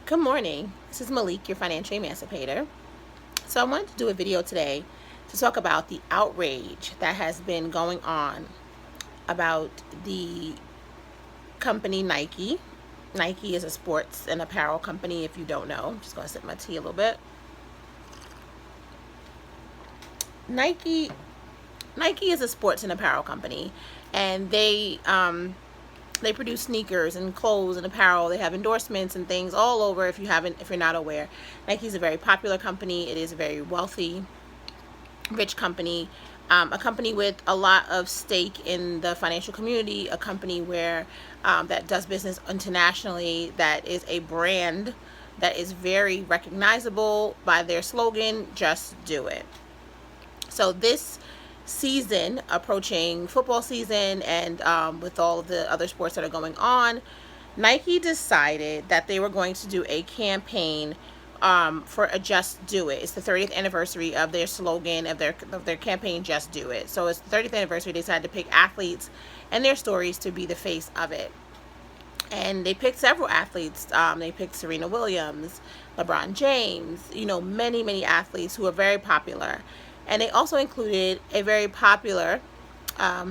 Good morning. This is Malik, your financial emancipator. So I wanted to do a video today to talk about the outrage that has been going on about the company Nike. Nike is a sports and apparel company, if you don't know. I'm just going to sip my tea a little bit. Nike is a sports and apparel company, and they produce sneakers and clothes and apparel. They have endorsements and things all over. If you're not aware, Nike is a very popular company. It is a very wealthy, rich company, a company with a lot of stake in the financial community, a company where that does business internationally, that is a brand that is very recognizable by their slogan, "Just do it." So this season, approaching football season, and with all of the other sports that are going on, Nike decided that they were going to do a campaign for a Just Do It. It's the 30th anniversary of their slogan, of their campaign, Just Do It. So it's the 30th anniversary. They decided to pick athletes and their stories to be the face of it. And they picked several athletes. They picked Serena Williams, LeBron James, many, many athletes who are very popular. And they also included a very popular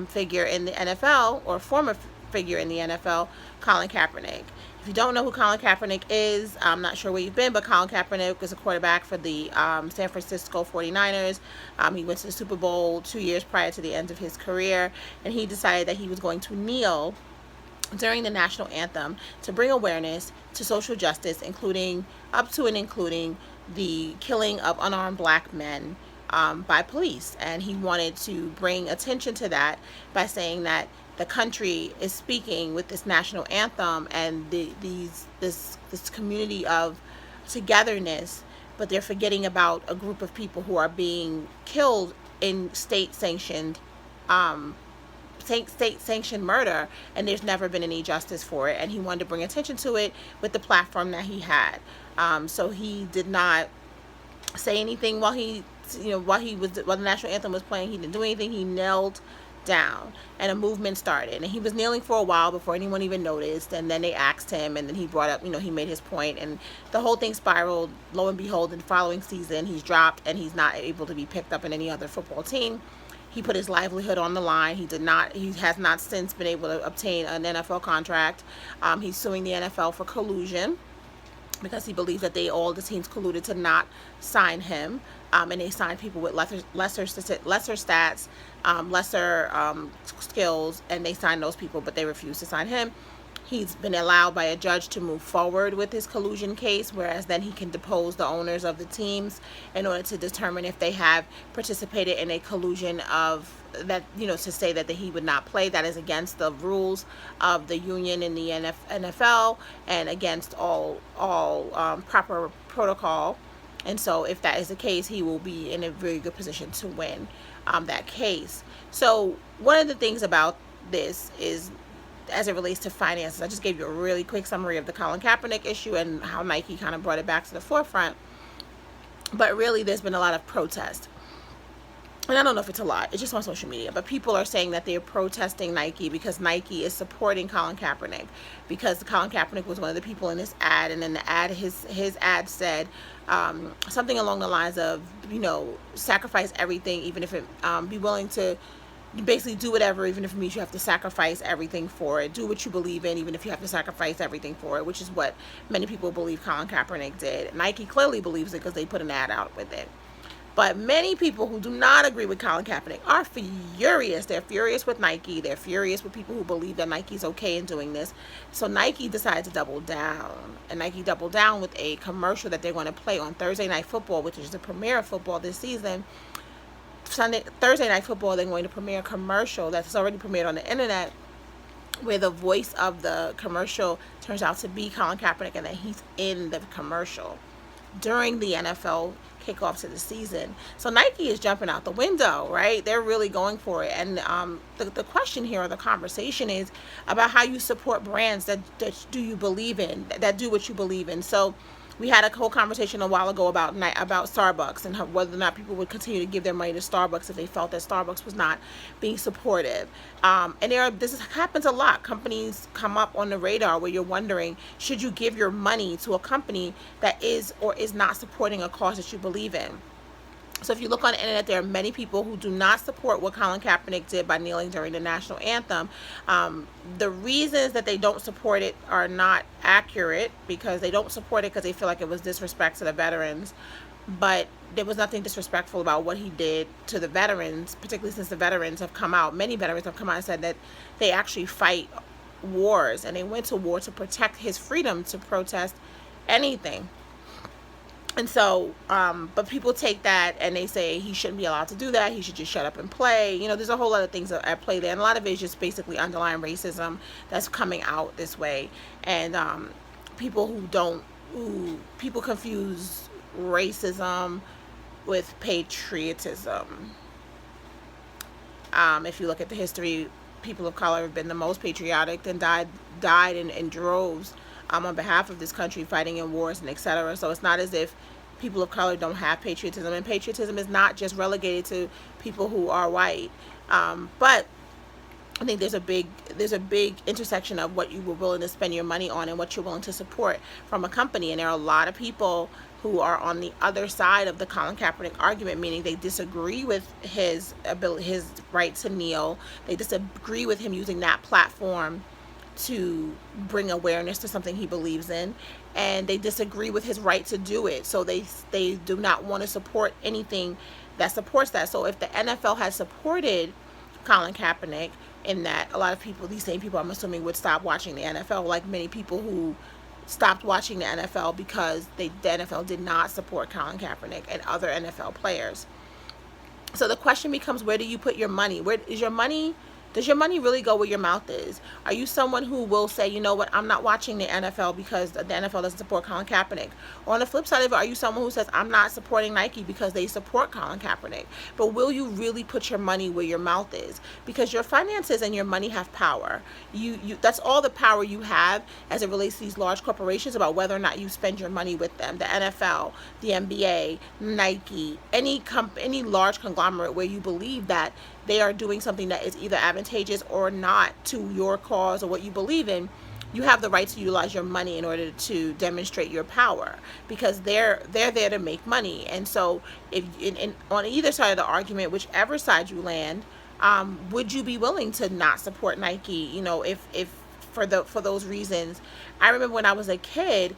figure in the NFL, or former figure in the NFL, Colin Kaepernick. If you don't know who Colin Kaepernick is, I'm not sure where you've been, but Colin Kaepernick is a quarterback for the San Francisco 49ers. He went to the Super Bowl 2 years prior to the end of his career, and he decided that he was going to kneel during the national anthem to bring awareness to social justice, including the killing of unarmed black men by police. And he wanted to bring attention to that by saying that the country is speaking with this national anthem and this community of togetherness, but they're forgetting about a group of people who are being killed in state-sanctioned murder, and there's never been any justice for it. And he wanted to bring attention to it with the platform that he had. So he did not say anything while the national anthem was playing. He didn't do anything. He knelt down, and a movement started. And he was kneeling for a while before anyone even noticed. And then they asked him, and then he brought up, he made his point, and the whole thing spiraled. Lo and behold, in the following season, he's dropped, and he's not able to be picked up in any other football team. He put his livelihood on the line. He has not since been able to obtain an NFL contract. He's suing the NFL for collusion, because he believes that all the teams colluded to not sign him, and they signed people with lesser stats, lesser skills, and they signed those people, but they refused to sign him. He's been allowed by a judge to move forward with his collusion case, whereas then he can depose the owners of the teams in order to determine if they have participated in a collusion of that, to say that he would not play. That is against the rules of the union in the NFL and against all proper protocol. And so if that is the case, he will be in a very good position to win that case. So one of the things about this is, as it relates to finances, I just gave you a really quick summary of the Colin Kaepernick issue and how Nike kind of brought it back to the forefront. But really, there's been a lot of protest. And I don't know if it's a lot, it's just on social media, but people are saying that they're protesting Nike because Nike is supporting Colin Kaepernick, because Colin Kaepernick was one of the people in this ad, and then the ad, his ad said something along the lines of, sacrifice everything, even if it, be willing to basically do whatever, even if it means you have to sacrifice everything for it. Do what you believe in, even if you have to sacrifice everything for it, which is what many people believe Colin Kaepernick did. Nike clearly believes it because they put an ad out with it. But many people who do not agree with Colin Kaepernick are furious. They're furious with Nike. They're furious with people who believe that Nike's okay in doing this. So Nike decided to double down. And Nike doubled down with a commercial that they're going to play on Thursday Night Football, which is the premiere of football this season. Thursday Night Football, they're going to premiere a commercial that's already premiered on the internet, where the voice of the commercial turns out to be Colin Kaepernick, and that he's in the commercial during the NFL kickoff to the season. So Nike is jumping out the window, right? They're really going for it. And the question here, or the conversation, is about how you support brands that do you believe in, that do what you believe in. So We had a whole conversation a while ago about Starbucks and whether or not people would continue to give their money to Starbucks if they felt that Starbucks was not being supportive. And this happens a lot. Companies come up on the radar where you're wondering, should you give your money to a company that is or is not supporting a cause that you believe in? So if you look on the internet, there are many people who do not support what Colin Kaepernick did by kneeling during the national anthem. The reasons that they don't support it are not accurate, because they don't support it because they feel like it was disrespect to the veterans. But there was nothing disrespectful about what he did to the veterans, particularly since the veterans have come out. Many veterans have come out and said that they actually fight wars, and they went to war to protect his freedom to protest anything. And so, but people take that and they say he shouldn't be allowed to do that. He should just shut up and play. You know, there's a whole lot of things at play there. And a lot of it is just basically underlying racism that's coming out this way. And people confuse racism with patriotism. If you look at the history, people of color have been the most patriotic and died in droves on behalf of this country, fighting in wars and etc. So it's not as if people of color don't have patriotism, and patriotism is not just relegated to people who are white. But I think there's a big intersection of what you were willing to spend your money on and what you're willing to support from a company. And there are a lot of people who are on the other side of the Colin Kaepernick argument, meaning they disagree with his right to kneel. They disagree with him using that platform to bring awareness to something he believes in, and they disagree with his right to do it. So they do not want to support anything that supports that. So if the NFL had supported Colin Kaepernick, in that a lot of people, these same people, I'm assuming, would stop watching the NFL, like many people who stopped watching the NFL because the NFL did not support Colin Kaepernick and other NFL players. So the question becomes, where do you put your money? Where is your money? Does your money really go where your mouth is? Are you someone who will say, you know what, I'm not watching the NFL because the NFL doesn't support Colin Kaepernick? Or on the flip side of it, are you someone who says, I'm not supporting Nike because they support Colin Kaepernick? But will you really put your money where your mouth is? Because your finances and your money have power. That's all the power you have as it relates to these large corporations about whether or not you spend your money with them. The NFL, the NBA, Nike, any large conglomerate where you believe that they are doing something that is either advantageous or not to your cause or what you believe in, you have the right to utilize your money in order to demonstrate your power, because they're there to make money. And so if on either side of the argument, whichever side you land, would you be willing to not support Nike, you know, if for those reasons? I remember when I was a kid,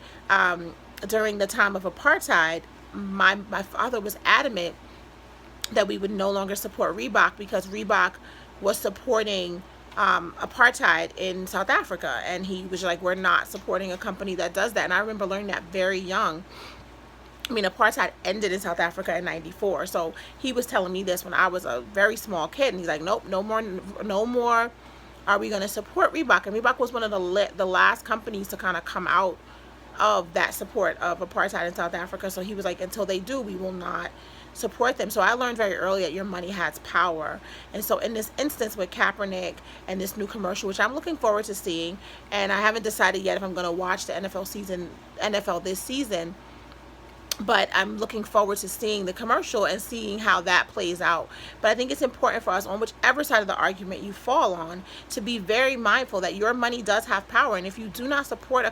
during the time of apartheid, my father was adamant that we would no longer support Reebok because Reebok was supporting apartheid in South Africa, and he was like, we're not supporting a company that does that. And I remember learning that very young. I mean, apartheid ended in South Africa in '94, so he was telling me this when I was a very small kid, and he's like, nope, no more are we going to support Reebok. And Reebok was one of the last companies to kind of come out of that support of apartheid in South Africa. So he was like, until they do, we will not support them. So I learned very early that your money has power. And so in this instance with Kaepernick and this new commercial, which I'm looking forward to seeing, and I haven't decided yet if I'm going to watch the NFL this season, but I'm looking forward to seeing the commercial and seeing how that plays out. But I think it's important for us, on whichever side of the argument you fall on, to be very mindful that your money does have power. And if you do not support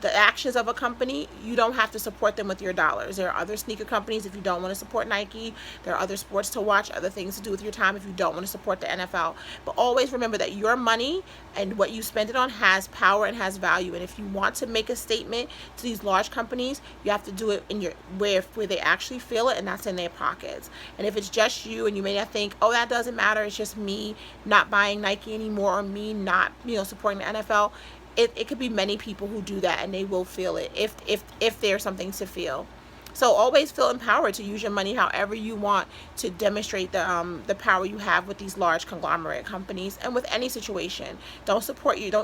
the actions of a company, you don't have to support them with your dollars. There are other sneaker companies if you don't want to support Nike. There are other sports to watch, other things to do with your time if you don't want to support the NFL. But always remember that your money and what you spend it on has power and has value. And if you want to make a statement to these large companies, you have to do it in where they actually feel it, and that's in their pockets. And if it's just you, and you may not think, oh, that doesn't matter, it's just me not buying Nike anymore, or me not, supporting the NFL. It could be many people who do that, and they will feel it if there's something to feel. So always feel empowered to use your money however you want to demonstrate the power you have with these large conglomerate companies and with any situation. Don't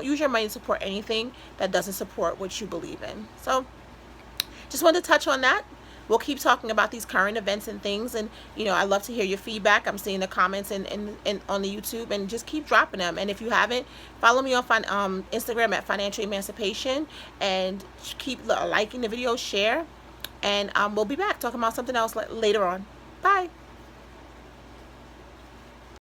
use your money to support anything that doesn't support what you believe in. So just wanted to touch on that. we'll keep talking about these current events and things. And I love to hear your feedback. I'm seeing the comments and on the YouTube, and just keep dropping them. And if you haven't, follow me on Instagram at Financial Emancipation, and keep liking the video, share, and we'll be back talking about something else later on. Bye.